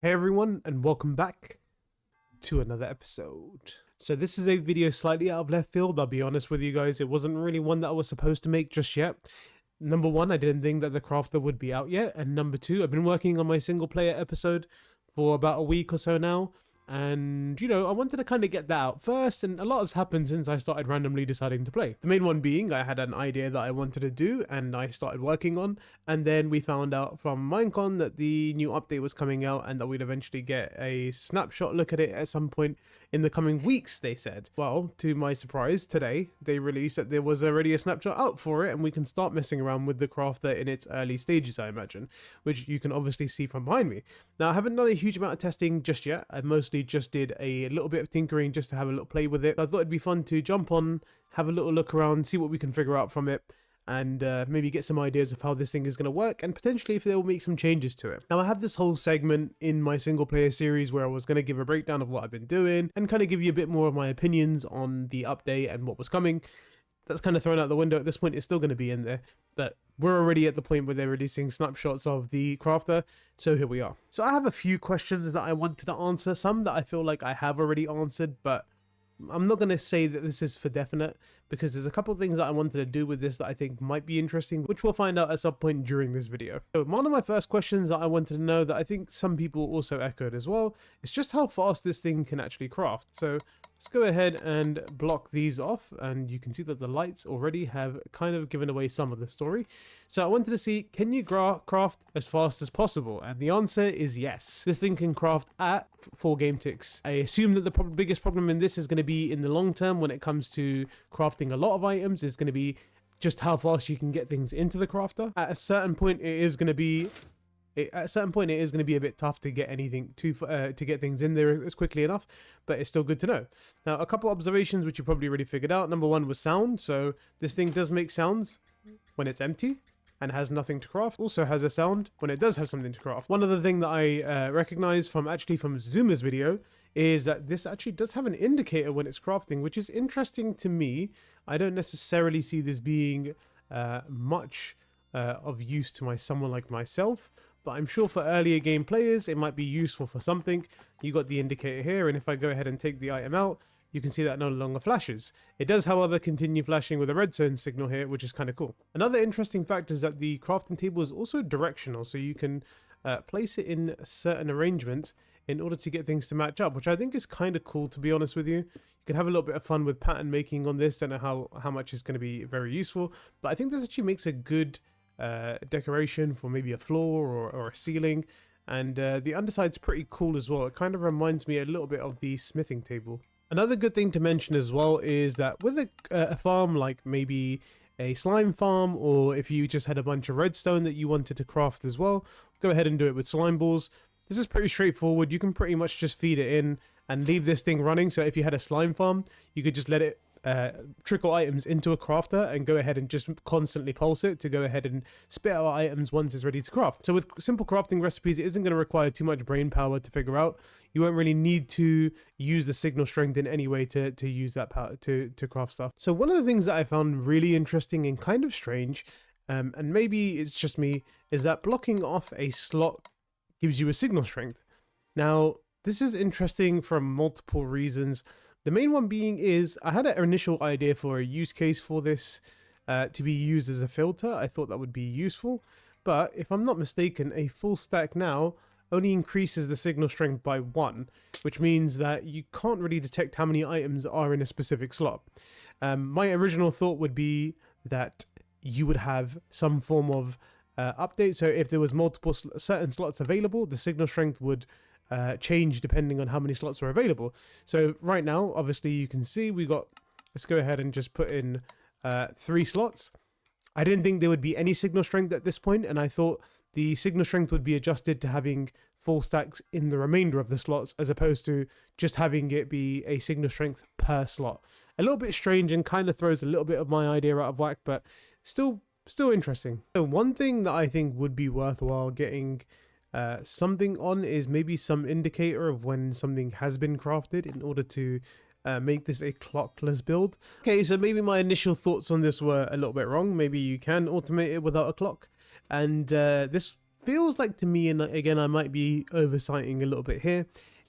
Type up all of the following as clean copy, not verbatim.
Hey everyone, and welcome back to another episode. So this is a video slightly out of left field, I'll be honest with you guys. It wasn't really one that I was supposed to make just yet. Number one, I didn't think that the crafter would be out yet, and number two, I've been working on my single player episode for about a week or so now, and I wanted to kind of get that out first, and a lot has happened since I started randomly deciding to play. The main one being I had an idea that I wanted to do and I started working on, and then we found out from Minecon that the new update was coming out and that we'd eventually get a snapshot look at it at some point in the coming weeks, they said. Well, to my surprise, today they released that there was already a snapshot out for it and we can start messing around with the crafter in its early stages, I imagine, which you can obviously see from behind me. Now, I haven't done a huge amount of testing just yet. I mostly just did a little bit of tinkering just to have a little play with it. I thought it'd be fun to jump on, have a little look around, see what we can figure out from it, and maybe get some ideas of how this thing is going to work, and potentially if they will make some changes to it. Now, I have this whole segment in my single player series where I was going to give a breakdown of what I've been doing and kind of give you a bit more of my opinions on the update and what was coming. That's kind of thrown out the window at this point. It's still going to be in there, but we're already at the point where they're releasing snapshots of the crafter, so here we are. So I have a few questions that I wanted to answer, some that I feel like I have already answered, but I'm not going to say that this is for definite, because there's a couple of things that I wanted to do with this that I think might be interesting, which we'll find out at some point during this video. So one of my first questions that I wanted to know, that I think some people also echoed as well, is just how fast this thing can actually craft. So let's go ahead and block these off, and you can see that the lights already have kind of given away some of the story. So I wanted to see, can you craft as fast as possible? And the answer is yes. This thing can craft at 4 game ticks. I assume that the biggest problem in this is going to be in the long term when it comes to crafting a lot of items, is going to be just how fast you can get things into the crafter. At a certain point, it is going to be a bit tough to get anything to get things in there as quickly enough, but it's still good to know. Now, a couple observations which you probably already figured out. Number one was sound. So this thing does make sounds when it's empty and has nothing to craft. Also has a sound when it does have something to craft. One other thing that I recognize from Zoomer's video is that this actually does have an indicator when it's crafting, which is interesting to me. I don't necessarily see this being much of use to someone like myself, but I'm sure for earlier game players it might be useful for something. You got the indicator here, and if I go ahead and take the item out, you can see that it no longer flashes. It does, however, continue flashing with a redstone signal here, which is kind of cool. Another interesting fact is that the crafting table is also directional, so you can place it in certain arrangements in order to get things to match up, which I think is kind of cool, to be honest with you. You can have a little bit of fun with pattern making on this. Don't know how much is going to be very useful, but I think this actually makes a good decoration for maybe a floor or a ceiling. And the underside's pretty cool as well. It kind of reminds me a little bit of the smithing table. Another good thing to mention as well is that with a farm like maybe a slime farm, or if you just had a bunch of redstone that you wanted to craft as well, go ahead and do it with slime balls. This is pretty straightforward. You can pretty much just feed it in and leave this thing running. So if you had a slime farm, you could just let it trickle items into a crafter and go ahead and just constantly pulse it to go ahead and spit out items once it's ready to craft. So with simple crafting recipes, it isn't going to require too much brain power to figure out. You won't really need to use the signal strength in any way to use that power to craft stuff. So one of the things that I found really interesting and kind of strange, and maybe it's just me, is that blocking off a slot gives you a signal strength. Now, this is interesting for multiple reasons. The main one being is I had an initial idea for a use case for this to be used as a filter. I thought that would be useful, but if I'm not mistaken, a full stack now only increases the signal strength by 1, which means that you can't really detect how many items are in a specific slot. My original thought would be that you would have some form of update. So if there was multiple certain slots available, the signal strength would change depending on how many slots are available. So right now, obviously you can see let's go ahead and just put in 3 slots. I didn't think there would be any signal strength at this point, and I thought the signal strength would be adjusted to having full stacks in the remainder of the slots, as opposed to just having it be a signal strength per slot. A little bit strange and kind of throws a little bit of my idea out of whack, but still interesting. So one thing that I think would be worthwhile getting something on is maybe some indicator of when something has been crafted, in order to make this a clockless build. Okay, so maybe my initial thoughts on this were a little bit wrong. Maybe you can automate it without a clock, and this feels like to me, and again I might be oversighting a little bit here,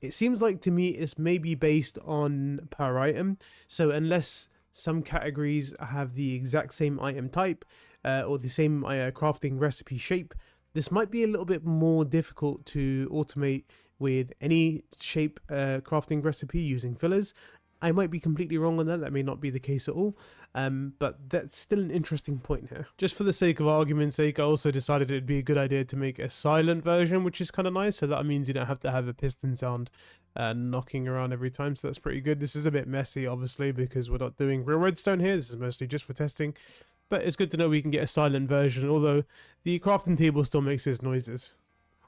it seems like to me it's maybe based on per item. So unless some categories have the exact same item type or the same crafting recipe shape, this might be a little bit more difficult to automate with any shape crafting recipe using fillers. I might be completely wrong on that. That may not be the case at all. But that's still an interesting point here. Just for the sake of argument's sake, I also decided it'd be a good idea to make a silent version, which is kind of nice. So that means you don't have to have a piston sound knocking around every time. So that's pretty good. This is a bit messy, obviously, because we're not doing real redstone here. This is mostly just for testing. But it's good to know we can get a silent version, although the crafting table still makes its noises.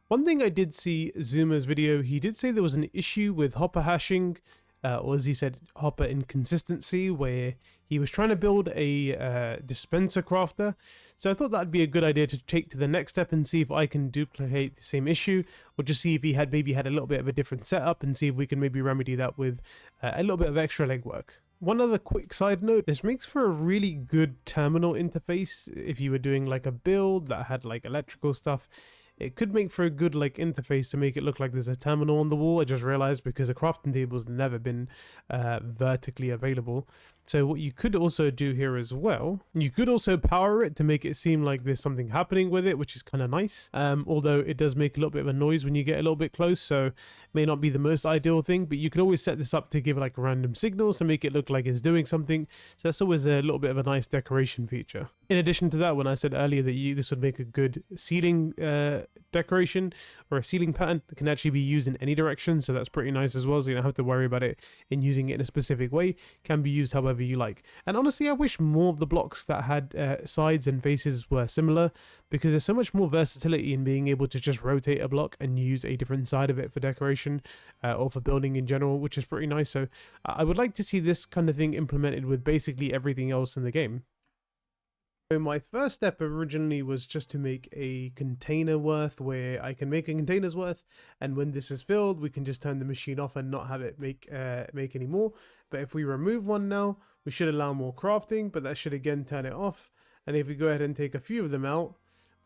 One thing I did see Zuma's video, he did say there was an issue with hopper hashing, or as he said, hopper inconsistency, where he was trying to build a dispenser crafter. So I thought that'd be a good idea to take to the next step and see if I can duplicate the same issue, or just see if he had maybe had a little bit of a different setup and see if we can maybe remedy that with a little bit of extra legwork. One other quick side note, this makes for a really good terminal interface if you were doing like a build that had like electrical stuff. It could make for a good like interface to make it look like there's a terminal on the wall. I just realized because a crafting table's never been vertically available. So what you could also do here as well, you could also power it to make it seem like there's something happening with it, which is kind of nice. Although it does make a little bit of a noise when you get a little bit close, so it may not be the most ideal thing, but you could always set this up to give like random signals to make it look like it's doing something. So that's always a little bit of a nice decoration feature. In addition to that, when I said earlier that this would make a good ceiling decoration or a ceiling pattern that can actually be used in any direction, so that's pretty nice as well, so you don't have to worry about it in using it in a specific way. It can be used however you like. And honestly, I wish more of the blocks that had sides and faces were similar, because there's so much more versatility in being able to just rotate a block and use a different side of it for decoration or for building in general, which is pretty nice. So I would like to see this kind of thing implemented with basically everything else in the game. So my first step originally was just to make a container worth, where I can make a container's worth, and when this is filled we can just turn the machine off and not have it make any more. But if we remove one now, we should allow more crafting, but that should again turn it off. And if we go ahead and take a few of them out,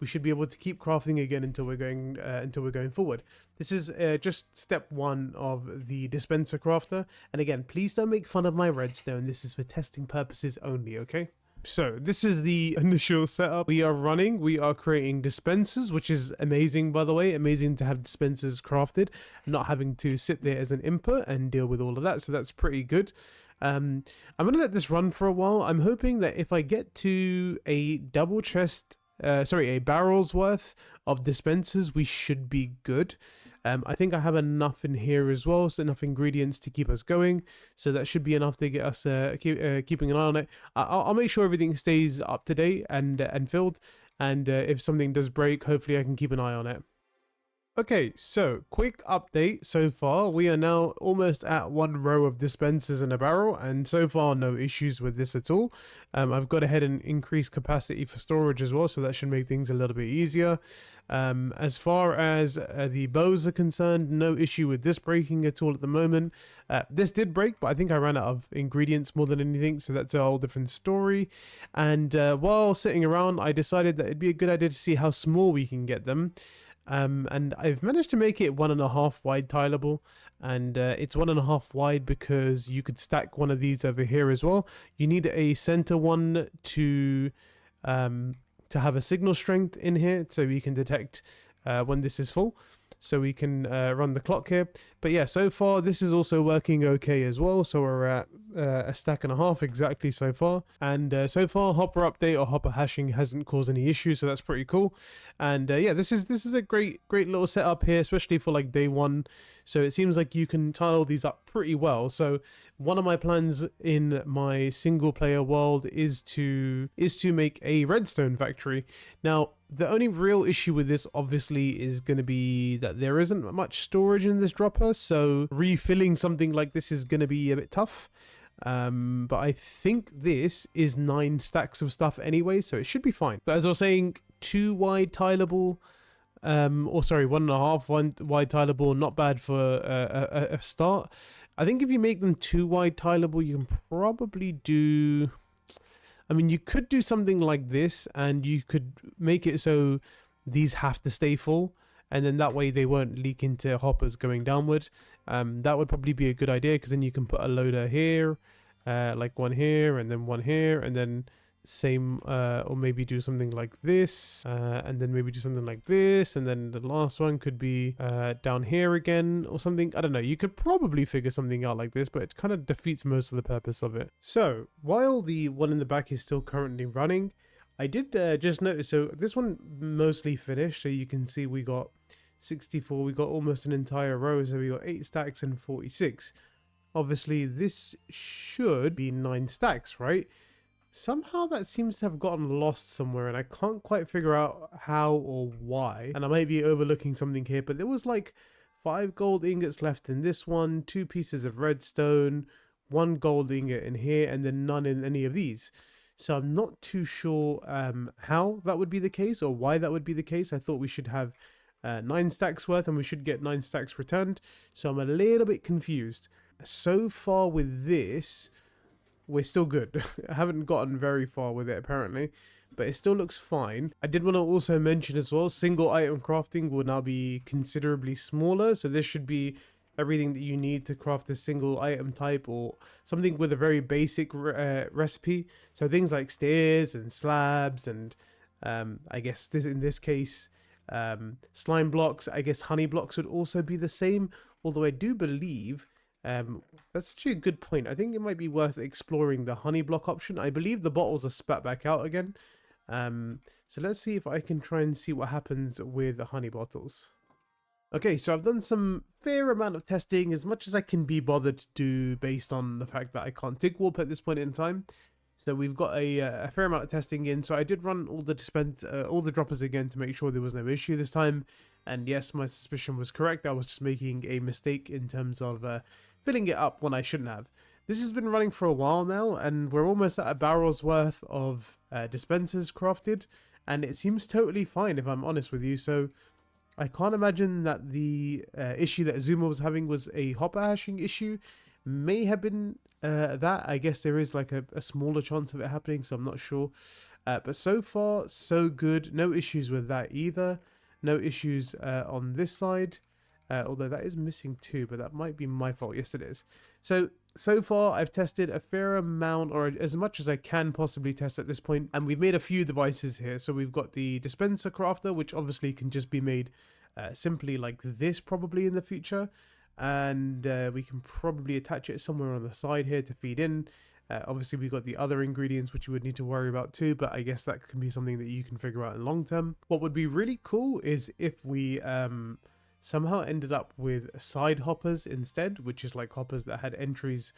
we should be able to keep crafting again until we're going forward. This is just step one of the dispenser crafter, and again, please don't make fun of my redstone. This is for testing purposes only, okay? So this is the initial setup we are running. We are creating dispensers, which is amazing, by the way. Amazing to have dispensers crafted and not having to sit there as an input and deal with all of that. So that's pretty good. I'm going to let this run for a while. I'm hoping that if I get to a double chest, a barrel's worth of dispensers, we should be good. I think I have enough in here as well, so enough ingredients to keep us going. So that should be enough to get us keeping an eye on it. I'll make sure everything stays up to date and filled. And if something does break, hopefully I can keep an eye on it. Okay, so quick update so far. We are now almost at one row of dispensers in a barrel, and so far no issues with this at all. I've got ahead and increased capacity for storage as well, so that should make things a little bit easier. As far as the bows are concerned, no issue with this breaking at all at the moment. This did break, but I think I ran out of ingredients more than anything, so that's a whole different story. And while sitting around, I decided that it'd be a good idea to see how small we can get them. And I've managed to make it 1.5 wide tileable, and it's 1.5 wide because you could stack one of these over here as well. You need a center one to have a signal strength in here, so we can detect when this is full, so we can run the clock here. But yeah, so far this is also working okay as well, so we're at a stack and a half exactly so far. And so far hopper update or hopper hashing hasn't caused any issues, so that's pretty cool. And yeah, this is a great little setup here, especially for like day one. So it seems like you can tile these up pretty well. So one of my plans in my single player world is to make a redstone factory. Now the only real issue with this obviously is going to be that there isn't much storage in this dropper, so refilling something like this is going to be a bit tough. But I think this is 9 stacks of stuff anyway, so it should be fine. But as I was saying, 2 wide tileable, or sorry, 1.5 wide tileable, not bad for a start. I think if you make them 2 wide tileable, you can probably do, I mean, you could do something like this, and you could make it so these have to stay full, and then that way they won't leak into hoppers going downward. That would probably be a good idea, because then you can put a loader here, like one here, and then one here, and then same, or maybe do something like this, and then maybe do something like this, and then the last one could be down here again or something. I don't know, you could probably figure something out like this, but it kind of defeats most of the purpose of it. So while the one in the back is still currently running, I did just notice, so this one mostly finished, so you can see we got 64, we got almost an entire row, so we got 8 stacks and 46. Obviously this should be 9 stacks, right? Somehow that seems to have gotten lost somewhere, and I can't quite figure out how or why, and I might be overlooking something here, but there was like 5 gold ingots left in this one, 2 pieces of redstone, 1 gold ingot in here, and then none in any of these. So I'm not too sure how that would be the case, or why that would be the case. I thought we should have 9 stacks worth, and we should get 9 stacks returned. So I'm a little bit confused. So far with this, we're still good. I haven't gotten very far with it apparently, but it still looks fine. I did want to also mention as well, single item crafting will now be considerably smaller. So this should be everything that you need to craft a single item type, or something with a very basic recipe. So things like stairs and slabs, and I guess in this case slime blocks. I guess honey blocks would also be the same, although I do believe that's actually a good point. I think it might be worth exploring the honey block option. I believe the bottles are spat back out again, so let's see if I can try and see what happens with the honey bottles. Okay, so I've done some fair amount of testing, as much as I can be bothered to do based on the fact that I can't dig warp at this point in time. So we've got a fair amount of testing in. So I did run all the droppers again to make sure there was no issue this time. And yes, my suspicion was correct. I was just making a mistake in terms of filling it up when I shouldn't have. This has been running for a while now, and we're almost at a barrel's worth of dispensers crafted, and it seems totally fine if I'm honest with you. So I can't imagine that the issue that Azuma was having was a hopper hashing issue. May have been that. I guess there is like a smaller chance of it happening, so I'm not sure. But so far, so good. No issues with that either. No issues on this side. Although that is missing too, but that might be my fault. Yes, it is. So far, I've tested a fair amount, or as much as I can possibly test at this point, and we've made a few devices here. So we've got the dispenser crafter, which obviously can just be made simply like this probably in the future, and we can probably attach it somewhere on the side here to feed in. Obviously, we've got the other ingredients which you would need to worry about too, but I guess that can be something that you can figure out in long term. What would be really cool is if we somehow ended up with side hoppers instead, which is like hoppers that had entries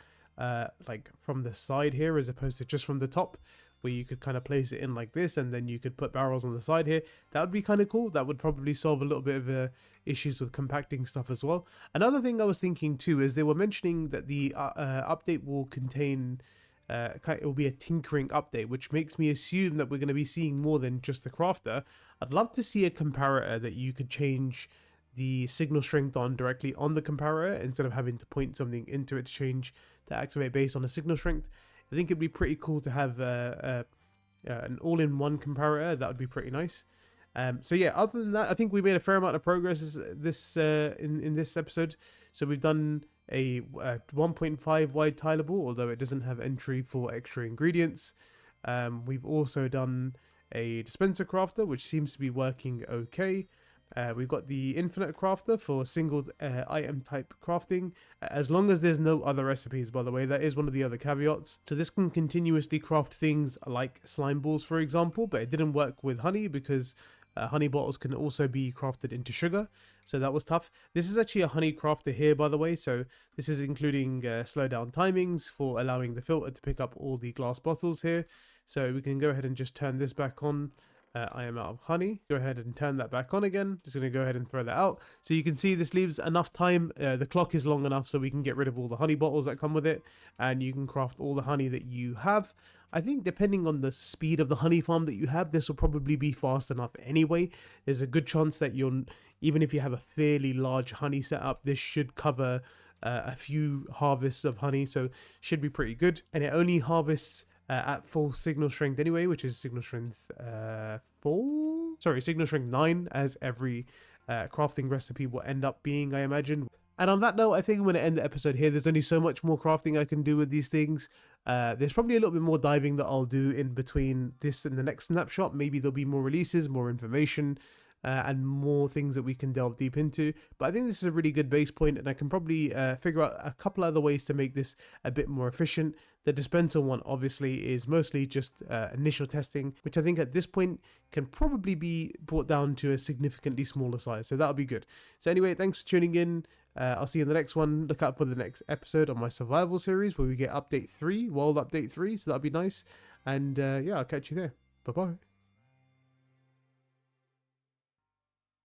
like from the side here as opposed to just from the top, where you could kind of place it in like this, and then you could put barrels on the side here. That would be kind of cool. That would probably solve a little bit of issues with compacting stuff as well. Another thing I was thinking too is they were mentioning that the update will contain it will be a tinkering update, which makes me assume that we're going to be seeing more than just the crafter. I'd love to see a comparator that you could change the signal strength on directly on the comparator instead of having to point something into it to activate based on a signal strength. I think it'd be pretty cool to have an all-in-one comparator. That would be pretty nice. So yeah, other than that, I think we made a fair amount of progress in this episode. So we've done a 1.5 wide tileable, although it doesn't have entry for extra ingredients. We've also done a dispenser crafter, which seems to be working okay. We've got the infinite crafter for single item type crafting, as long as there's no other recipes, by the way. That is one of the other caveats. So this can continuously craft things like slime balls, for example, but it didn't work with honey because honey bottles can also be crafted into sugar, so that was tough. This is actually a honey crafter here, by the way, so this is including slow down timings for allowing the filter to pick up all the glass bottles here. So we can go ahead and just turn this back on. I am out of honey. Go ahead and turn that back on again. Just going to go ahead and throw that out. So you can see this leaves enough time. The clock is long enough so we can get rid of all the honey bottles that come with it, and you can craft all the honey that you have. I think depending on the speed of the honey farm that you have, this will probably be fast enough anyway. There's a good chance that even if you have a fairly large honey setup, this should cover a few harvests of honey, so should be pretty good. And it only harvests at full signal strength anyway, which is signal strength 4. Sorry, signal strength 9, as every crafting recipe will end up being, I imagine. And on that note, I think I'm going to end the episode here. There's only so much more crafting I can do with these things. There's probably a little bit more diving that I'll do in between this and the next snapshot. Maybe there'll be more releases, more information, and more things that we can delve deep into. But I think this is a really good base point, and I can probably figure out a couple other ways to make this a bit more efficient. The dispenser one obviously is mostly just initial testing, which I think at this point can probably be brought down to a significantly smaller size. So that'll be good. So anyway, thanks for tuning in. I'll see you in the next one. Look out for the next episode on my survival series where we get update 3, world update 3. So that'll be nice. And yeah, I'll catch you there. Bye-bye.